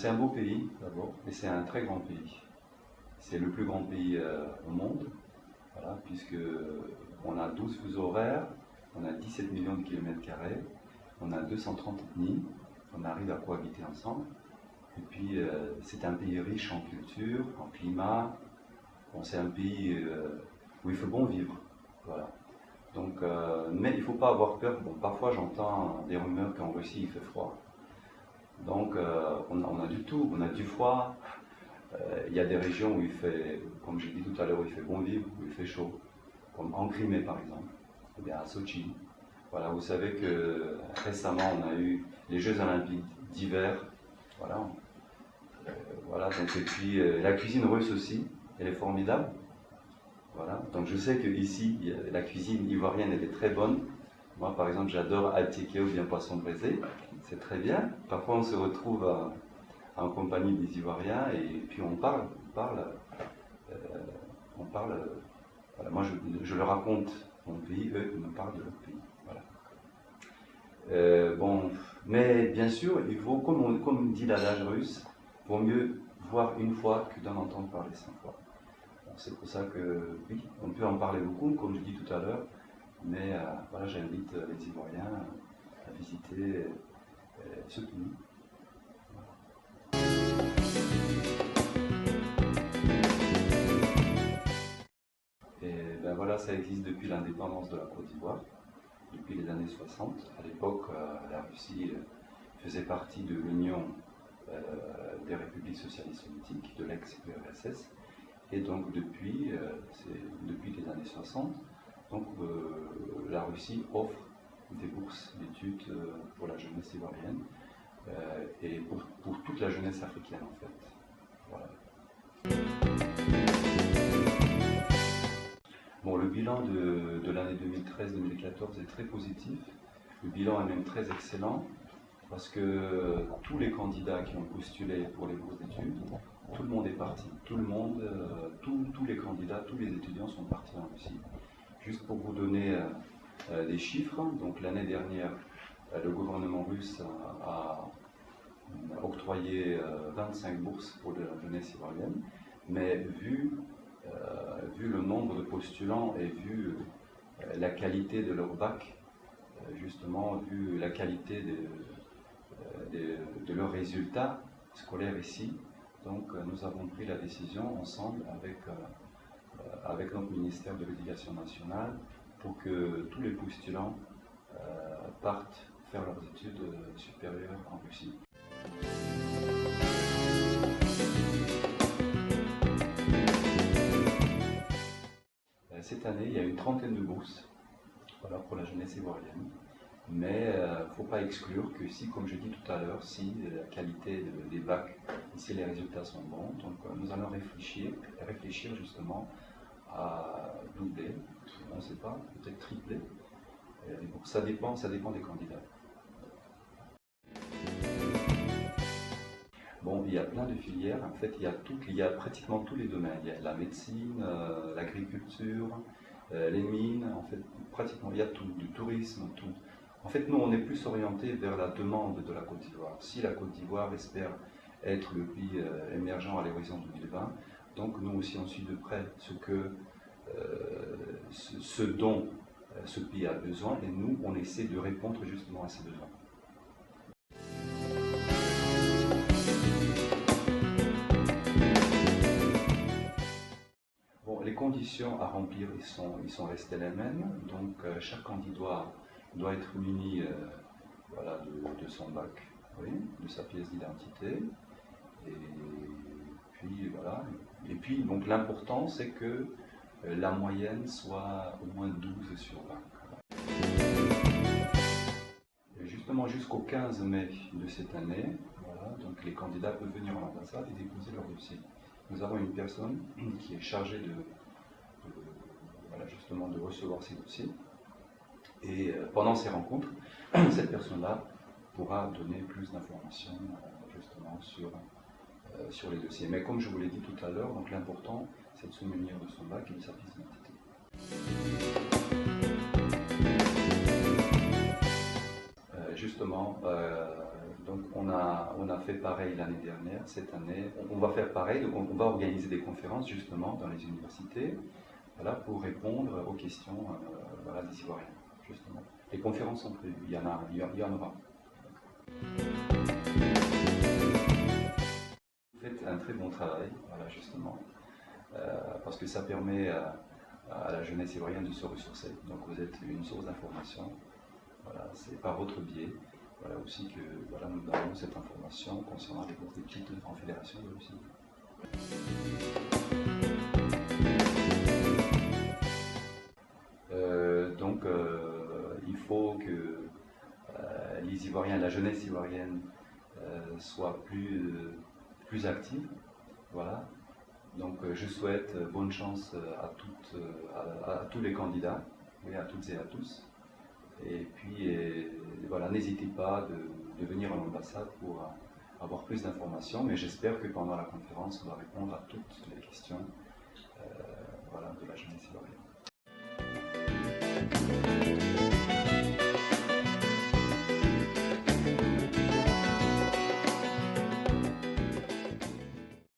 c'est un beau pays d'abord, et c'est un très grand pays. C'est le plus grand pays au monde, voilà, puisque on a 12 fuseaux horaires, on a 17 millions de kilomètres carrés, on a 230 ethnies, on arrive à cohabiter ensemble. Et puis c'est un pays riche en culture, en climat. Bon, c'est un pays où il fait bon vivre. Voilà. Donc, mais il ne faut pas avoir peur. Bon, parfois j'entends des rumeurs qu'en Russie il fait froid. Donc on a du tout, on a du froid. Il y a des régions où il fait, comme j'ai dit tout à l'heure, où il fait bon vivre, où il fait chaud. Comme en Crimée par exemple, ou bien à Sochi. Voilà, vous savez que récemment on a eu les Jeux Olympiques d'hiver. Voilà. Voilà, donc, et puis la cuisine russe aussi, elle est formidable. Voilà, donc je sais qu'ici, la cuisine ivoirienne elle est très bonne. Moi par exemple, j'adore attiéké ou bien poisson braisé, c'est très bien. Parfois on se retrouve en compagnie des Ivoiriens et puis on parle. Voilà, moi je leur raconte mon pays, eux ils me parlent de leur pays. Voilà. Bon, mais bien sûr, il faut, comme dit l'adage russe, vaut mieux voir une fois que d'en entendre parler 100 fois. C'est pour ça que, oui, on peut en parler beaucoup, comme je dis tout à l'heure, mais voilà, j'invite les Ivoiriens à visiter ce pays. Et ben voilà, ça existe depuis l'indépendance de la Côte d'Ivoire, depuis les années 60. À l'époque, la Russie faisait partie de l'Union des républiques socialistes soviétiques, de l'ex-URSS. Et donc depuis les années 60, donc, la Russie offre des bourses d'études pour la jeunesse ivoirienne et pour toute la jeunesse africaine en fait. Voilà. Bon, le bilan de l'année 2013-2014 est très positif. Le bilan est même très excellent parce que tous les candidats qui ont postulé pour les bourses d'études, tout le monde est parti. Tout le monde, tous les candidats, tous les étudiants sont partis en Russie. Juste pour vous donner des chiffres, donc l'année dernière, le gouvernement russe a octroyé 25 bourses pour la jeunesse ivoirienne, mais vu le nombre de postulants et vu la qualité de leur bac, justement, vu la qualité de leurs résultats scolaires ici, donc nous avons pris la décision ensemble avec notre ministère de l'Éducation nationale pour que tous les postulants partent faire leurs études supérieures en Russie. Cette année, il y a une trentaine de bourses, voilà, pour la jeunesse ivoirienne. Mais il ne faut pas exclure que si, comme je dis tout à l'heure, si la qualité des bacs, si les résultats sont bons, donc nous allons réfléchir justement à doubler, on ne sait pas, peut-être tripler. Donc ça dépend des candidats. Bon, il y a plein de filières, en fait il y a pratiquement tous les domaines. Il y a la médecine, l'agriculture, les mines, en fait pratiquement il y a tout, du tourisme, tout. En fait nous on est plus orienté vers la demande de la Côte d'Ivoire. Si la Côte d'Ivoire espère être le pays émergent à l'horizon 2020, donc nous aussi on suit de près ce dont ce pays a besoin et nous on essaie de répondre justement à ces besoins. Les conditions à remplir, ils sont restés les mêmes. Donc chaque candidat doit être muni voilà, de son bac, oui, de sa pièce d'identité. Et puis voilà. Et puis donc l'important c'est que la moyenne soit au moins 12 sur 20. Et justement jusqu'au 15 mai de cette année, voilà, donc les candidats peuvent venir à l'ambassade et déposer leur dossier. Nous avons une personne qui est chargée voilà, justement de recevoir ces dossiers. Et pendant ces rencontres, cette personne-là pourra donner plus d'informations justement sur les dossiers. Mais comme je vous l'ai dit tout à l'heure, donc l'important c'est de se munir de son bac et de sa pièce d'identité. Justement, Donc on a fait pareil l'année dernière, cette année, on va faire pareil, on va organiser des conférences justement dans les universités, voilà, pour répondre aux questions voilà, des Ivoiriens, justement. Les conférences sont prévues, il y en aura. Vous faites un très bon travail, voilà, justement, parce que ça permet à la jeunesse ivoirienne de se ressourcer. Donc vous êtes une source d'information, voilà, c'est par votre biais. Voilà aussi que voilà, nous donnons cette information concernant les bourses d'études en fédération de Russie. Il faut que les Ivoiriens, la jeunesse ivoirienne soit plus active. Voilà. Donc je souhaite bonne chance à tous les candidats, oui, à toutes et à tous. Et puis voilà, n'hésitez pas de venir à l'ambassade pour avoir plus d'informations, mais j'espère que pendant la conférence, on va répondre à toutes les questions voilà, de la jeunesse ivoirienne.